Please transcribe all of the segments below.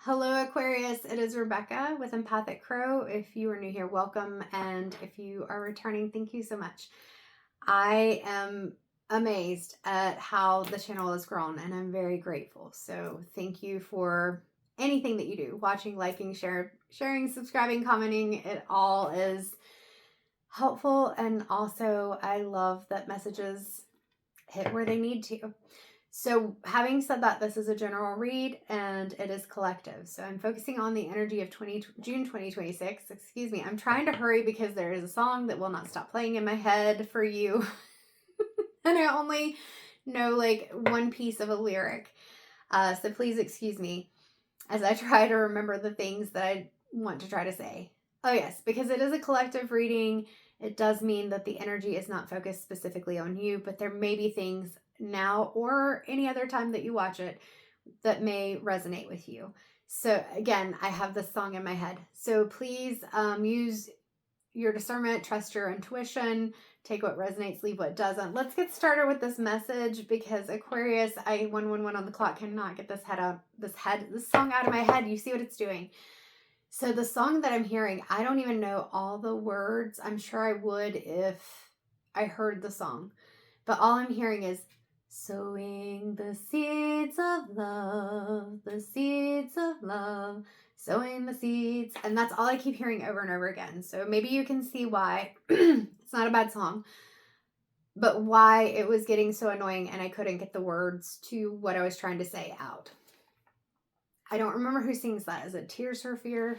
Hello, Aquarius. It is Rebecca with Empathic Crow. If you are new here, welcome. And if you are returning, thank you so much. I am amazed at how the channel has grown and I'm very grateful. So thank you for anything that you do, watching, liking, sharing, subscribing, commenting. It all is helpful. And also I love that messages hit where they need to. So having said that, this is a general read and it is collective. So I'm focusing on the energy of June 2026. Excuse me. I'm trying to hurry because there is a song that will not stop playing in my head for you. And I only know like one piece of a lyric. So please excuse me as I try to remember the things that I want to try to say. Oh yes, because it is a collective reading. It does mean that the energy is not focused specifically on you, but there may be things now or any other time that you watch it that may resonate with you. So again, I have this song in my head. So please use your discernment, trust your intuition, take what resonates, leave what doesn't. Let's get started with this message because Aquarius, 111 on the clock, cannot get this song out of my head. You see what it's doing. So the song that I'm hearing, I don't even know all the words. I'm sure I would if I heard the song. But all I'm hearing is sowing the seeds of love, the seeds of love, sowing the seeds. And that's all I keep hearing over and over again. So maybe you can see why it's not a bad song, but why it was getting so annoying and I couldn't get the words to what I was trying to say out. I don't remember who sings that. Is it Tears for Fears?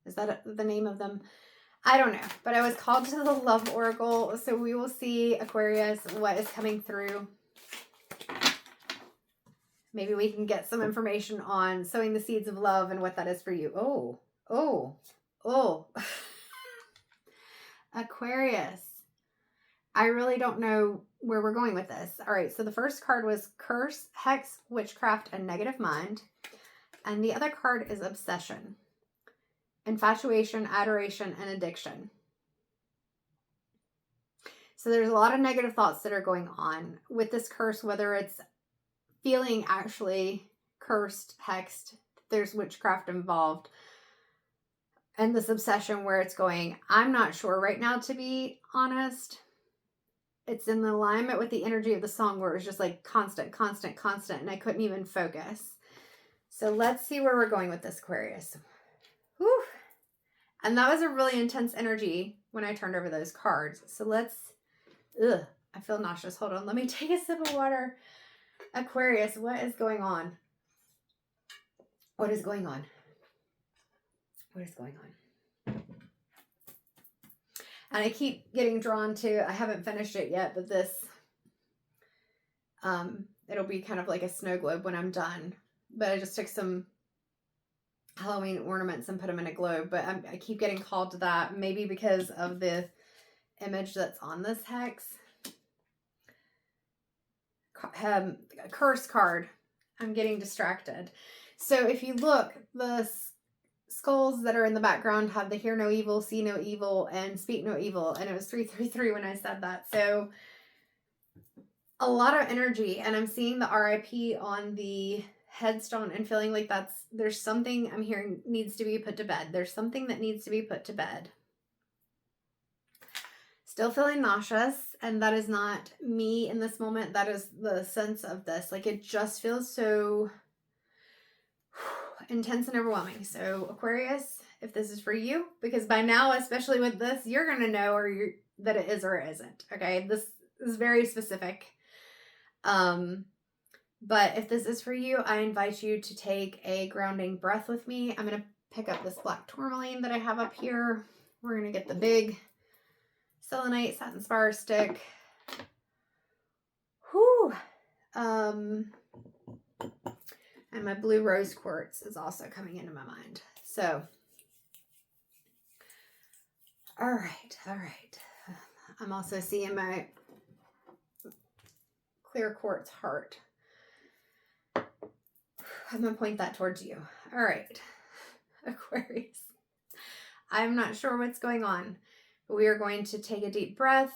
Is that the name of them? I don't know, but I was called to the Love Oracle, so we will see, Aquarius, what is coming through. Maybe we can get some information on sowing the seeds of love and what that is for you. Oh. Aquarius. I really don't know where we're going with this. All right, so the first card was Curse, Hex, Witchcraft, and Negative Mind. And the other card is Obsession, Infatuation, Adoration, and Addiction. So there's a lot of negative thoughts that are going on with this curse, whether it's feeling actually cursed, hexed, there's witchcraft involved, and this obsession where it's going, I'm not sure right now, to be honest. It's in the alignment with the energy of the song where it was just like constant, and I couldn't even focus. So let's see where we're going with this, Aquarius. Whew. And that was a really intense energy when I turned over those cards. So let's, I feel nauseous. Hold on. Let me take a sip of water. Aquarius, what is going on? What is going on? What is going on? And I keep getting drawn to, I haven't finished it yet, but this, it'll be kind of like a snow globe when I'm done. But I just took some Halloween ornaments and put them in a globe. But I keep getting called to that, maybe because of the image that's on this hex. Curse card. I'm getting distracted. So if you look, the skulls that are in the background have the hear no evil, see no evil, and speak no evil. And it was 333 when I said that. So a lot of energy. And I'm seeing the RIP on the headstone and feeling like there's something I'm hearing needs to be put to bed. There's something that needs to be put to bed. Still feeling nauseous, and that is not me in this moment. That is the sense of this. Like, it just feels so intense and overwhelming. So Aquarius, if this is for you, because by now, especially with this, you're going to know that it is or it isn't. Okay, this is very specific. But if this is for you, I invite you to take a grounding breath with me. I'm going to pick up this black tourmaline that I have up here. We're going to get the big selenite satin spar stick. Whew. And my blue rose quartz is also coming into my mind. So, all right. I'm also seeing my clear quartz heart. I'm going to point that towards you. All right, Aquarius. I'm not sure what's going on, but we are going to take a deep breath.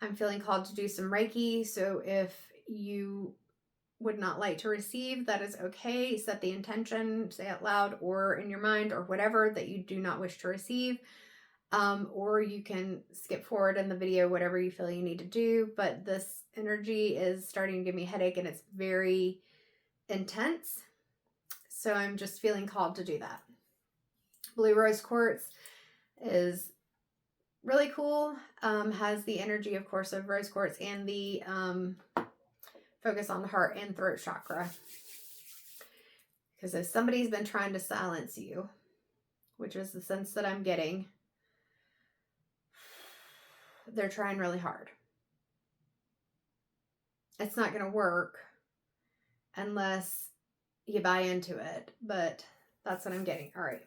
I'm feeling called to do some Reiki. So if you would not like to receive, that is okay. Set the intention, say it loud or in your mind or whatever, that you do not wish to receive. Or you can skip forward in the video, whatever you feel you need to do. But this energy is starting to give me a headache and it's very intense. So I'm just feeling called to do that. Blue rose quartz is really cool. Has the energy, of course, of rose quartz and the focus on the heart and throat chakra. Because if somebody's been trying to silence you, which is the sense that I'm getting, they're trying really hard. It's not going to work unless you buy into it, but that's what I'm getting. All right.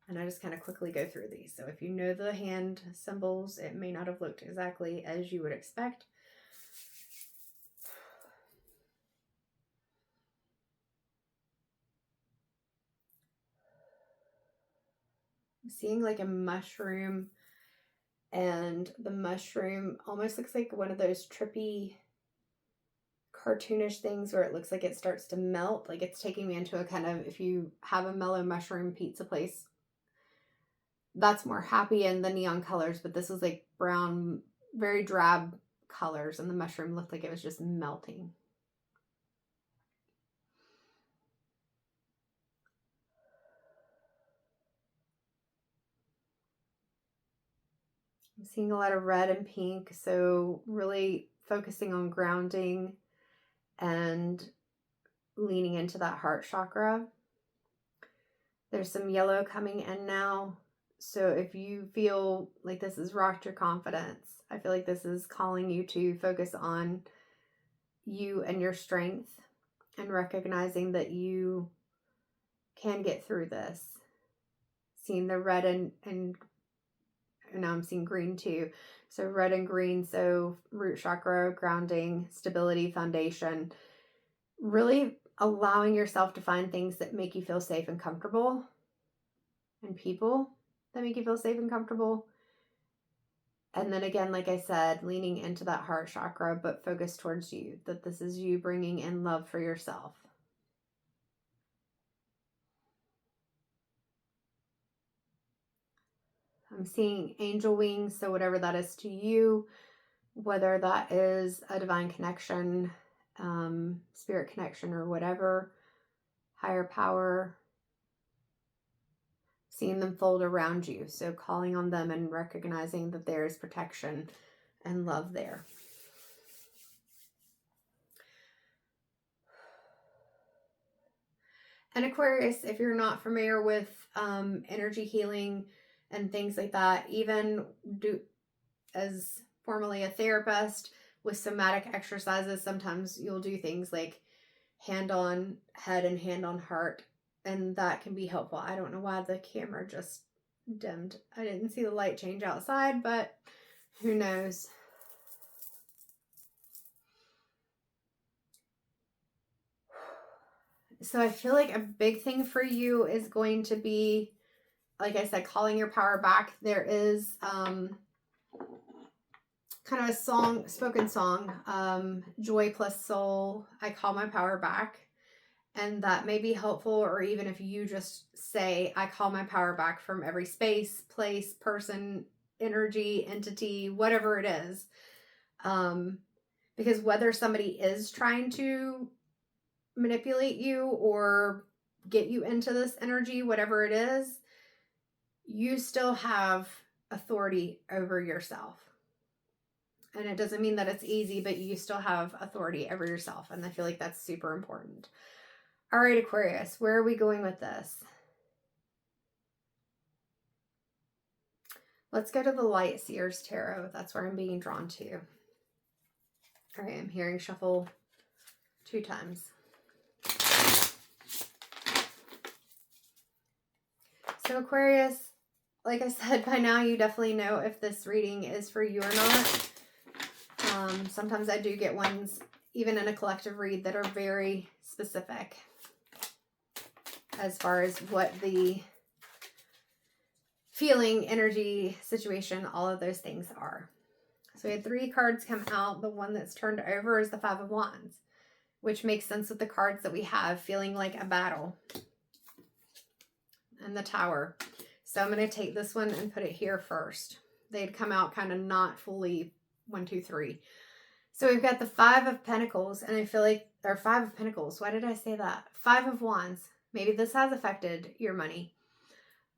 And I just kind of quickly go through these. So if you know the hand symbols, it may not have looked exactly as you would expect. I'm seeing like a mushroom, and the mushroom almost looks like one of those trippy cartoonish things where it looks like it starts to melt. Like it's taking me into a kind of, if you have a mellow mushroom pizza place, that's more happy in the neon colors, but this was like brown, very drab colors, and the mushroom looked like it was just melting. I'm seeing a lot of red and pink, so really focusing on grounding and leaning into that heart chakra. There's some yellow coming in now. So if you feel like this has rocked your confidence, I feel like this is calling you to focus on you and your strength and recognizing that you can get through this. Seeing the red and now I'm seeing green too. So red and green, so root chakra, grounding, stability, foundation. Really allowing yourself to find things that make you feel safe and comfortable, and people that make you feel safe and comfortable. And then again, like I said, leaning into that heart chakra, but focus towards you, that this is you bringing in love for yourself. I'm seeing angel wings, so whatever that is to you, whether that is a divine connection, spirit connection, or whatever, higher power, seeing them fold around you. So calling on them and recognizing that there is protection and love there. And Aquarius, if you're not familiar with energy healing and things like that, even as formerly a therapist with somatic exercises, sometimes you'll do things like hand on head and hand on heart, and that can be helpful. I don't know why the camera just dimmed. I didn't see the light change outside, but who knows? So I feel like a big thing for you is going to be, like I said, calling your power back. There is kind of a song, spoken song, Joy plus Soul, I Call My Power Back. And that may be helpful, or even if you just say, I call my power back from every space, place, person, energy, entity, whatever it is. Because whether somebody is trying to manipulate you or get you into this energy, whatever it is, you still have authority over yourself. And it doesn't mean that it's easy, but you still have authority over yourself. And I feel like that's super important. All right, Aquarius, where are we going with this? Let's go to the Light Seers Tarot. That's where I'm being drawn to. All right, I'm hearing shuffle 2 times. So Aquarius, like I said, by now you definitely know if this reading is for you or not. Sometimes I do get ones, even in a collective read, that are very specific as far as what the feeling, energy, situation, all of those things are. So we had 3 cards come out. The one that's turned over is the 5 of Wands, which makes sense with the cards that we have, feeling like a battle. And the Tower. So I'm going to take this one and put it here first. They'd come out kind of not fully 1, 2, 3. So we've got the 5 of Pentacles, and I feel like, or 5 of Pentacles. Why did I say that? 5 of Wands. Maybe this has affected your money.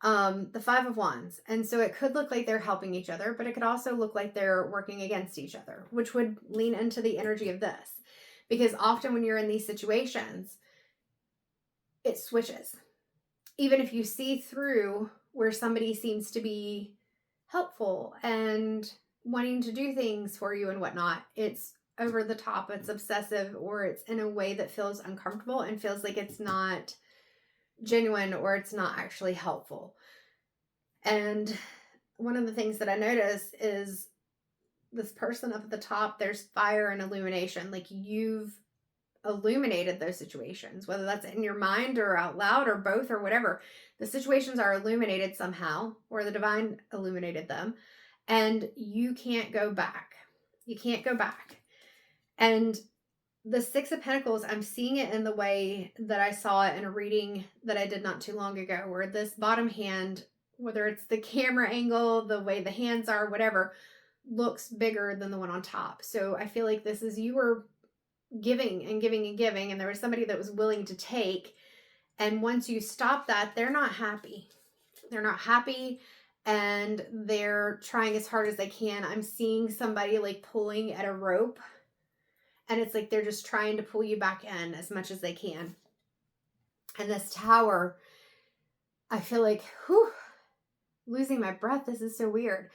The 5 of Wands. And so it could look like they're helping each other, but it could also look like they're working against each other, which would lean into the energy of this. Because often when you're in these situations, it switches. Even if you see through where somebody seems to be helpful and wanting to do things for you and whatnot, it's over the top, it's obsessive, or it's in a way that feels uncomfortable and feels like it's not genuine or it's not actually helpful. And one of the things that I notice is this person up at the top, there's fire and illumination. Like you've illuminated those situations, whether that's in your mind or out loud or both or whatever. The situations are illuminated somehow, or the divine illuminated them, and you can't go back. You can't go back. And the 6 of Pentacles, I'm seeing it in the way that I saw it in a reading that I did not too long ago, where this bottom hand, whether it's the camera angle, the way the hands are, whatever, looks bigger than the one on top. So I feel like this is, you were giving and giving and giving, and there was somebody that was willing to take. And once you stop that, they're not happy. They're not happy, and they're trying as hard as they can. I'm seeing somebody like pulling at a rope, and it's like they're just trying to pull you back in as much as they can. And this Tower, I feel like, whew, losing my breath. This is so weird.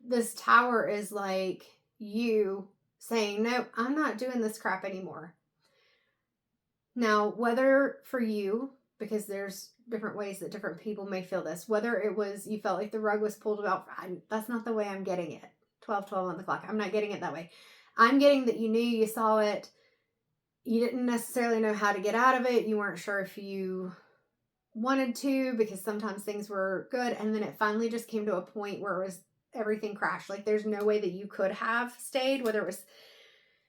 This Tower is like you saying, no, I'm not doing this crap anymore. Now, whether for you, because there's different ways that different people may feel this, whether it was you felt like the rug was pulled out, that's not the way I'm getting it. 12 on the clock. I'm not getting it that way. I'm getting that you knew, you saw it. You didn't necessarily know how to get out of it. You weren't sure if you wanted to, because sometimes things were good. And then it finally just came to a point where it was everything crashed. Like there's no way that you could have stayed, whether it was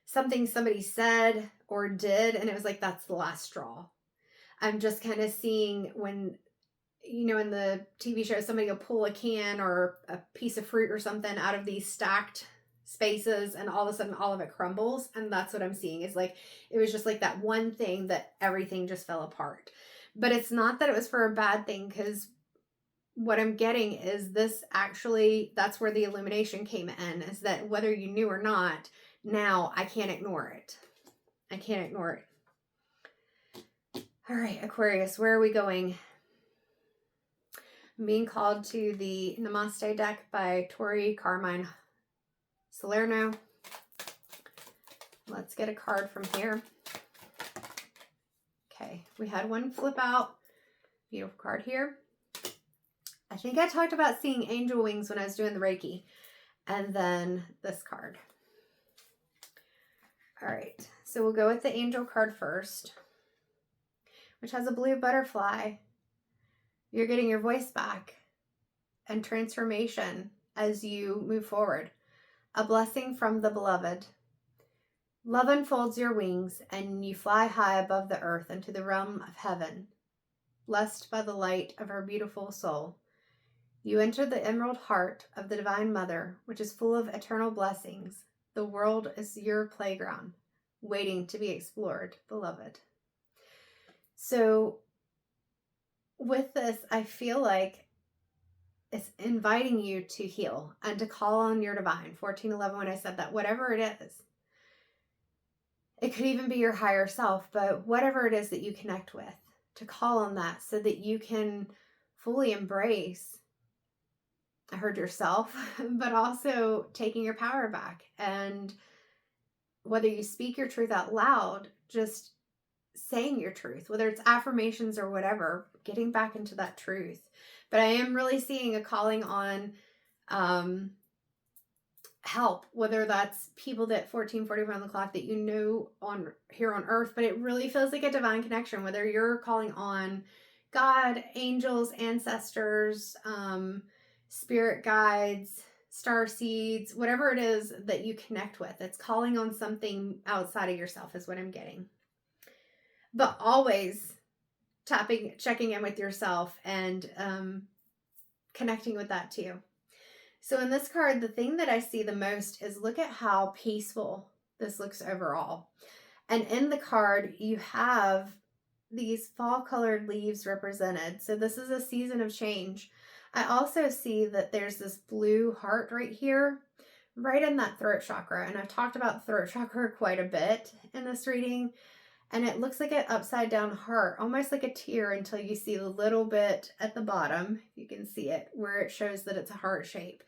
something somebody said or did. And it was like, that's the last straw. I'm just kind of seeing when, you know, in the TV show, somebody will pull a can or a piece of fruit or something out of these stacked spaces, and all of a sudden all of it crumbles. And that's what I'm seeing, is like it was just like that one thing that everything just fell apart. But it's not that it was for a bad thing, because what I'm getting is this actually, that's where the illumination came in, is that whether you knew or not, now I can't ignore it. I can't ignore it. All right, Aquarius, where are we going? I'm being called to the Namaste deck by Tori Carmine Salerno. Let's get a card from here. Okay, we had one flip out. Beautiful card here. I think I talked about seeing angel wings when I was doing the Reiki. And then this card. All right, so we'll go with the angel card first, which has a blue butterfly. You're getting your voice back and transformation as you move forward. A blessing from the beloved. Love unfolds your wings, and you fly high above the earth into the realm of heaven. Blessed by the light of her beautiful soul, you enter the emerald heart of the Divine Mother, which is full of eternal blessings. The world is your playground, waiting to be explored, beloved. So with this, I feel like it's inviting you to heal and to call on your divine. 14:11, when I said that, whatever it is, it could even be your higher self, but whatever it is that you connect with, to call on that so that you can fully embrace, I heard yourself, but also taking your power back. And whether you speak your truth out loud, just saying your truth, whether it's affirmations or whatever, getting back into that truth. But I am really seeing a calling on help, whether that's people that 14:41 on the clock that you know on here on earth, but it really feels like a divine connection, whether you're calling on God, angels, ancestors, spirit guides, star seeds, whatever it is that you connect with. It's calling on something outside of yourself is what I'm getting. But always checking in with yourself and connecting with that too. So in this card, the thing that I see the most is look at how peaceful this looks overall. And in the card, you have these fall colored leaves represented. So this is a season of change. I also see that there's this blue heart right here, right in that throat chakra. And I've talked about throat chakra quite a bit in this reading. And it looks like an upside down heart, almost like a tear, until you see the little bit at the bottom, if you can see it, where it shows that it's a heart shape.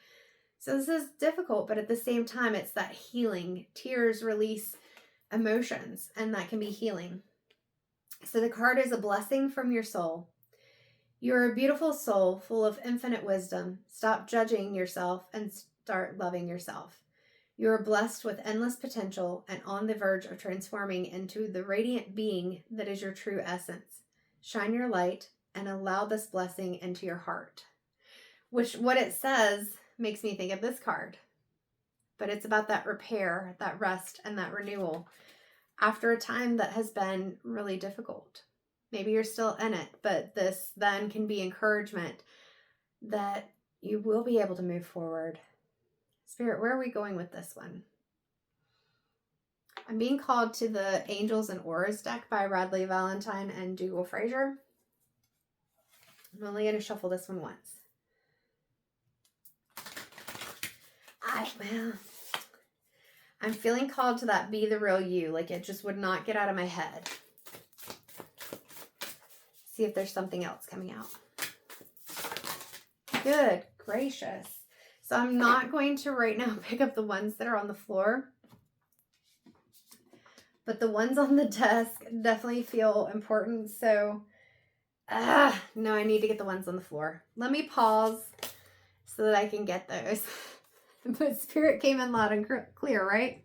So this is difficult, but at the same time, it's that healing. Tears release emotions, and that can be healing. So the card is a blessing from your soul. You're a beautiful soul full of infinite wisdom. Stop judging yourself and start loving yourself. You are blessed with endless potential and on the verge of transforming into the radiant being that is your true essence. Shine your light and allow this blessing into your heart. Which, what it says makes me think of this card. But it's about that repair, that rest, and that renewal after a time that has been really difficult. Maybe you're still in it, but this then can be encouragement that you will be able to move forward. Spirit, where are we going with this one? I'm being called to the Angels and Auras deck by Radley Valentine and Dougal Fraser. I'm only going to shuffle this one once. I'm feeling called to that be the real you. Like it just would not get out of my head. See if there's something else coming out. Good gracious. So I'm not going to right now pick up the ones that are on the floor. But the ones on the desk definitely feel important. So, no, I need to get the ones on the floor. Let me pause so that I can get those. But Spirit came in loud and clear, right?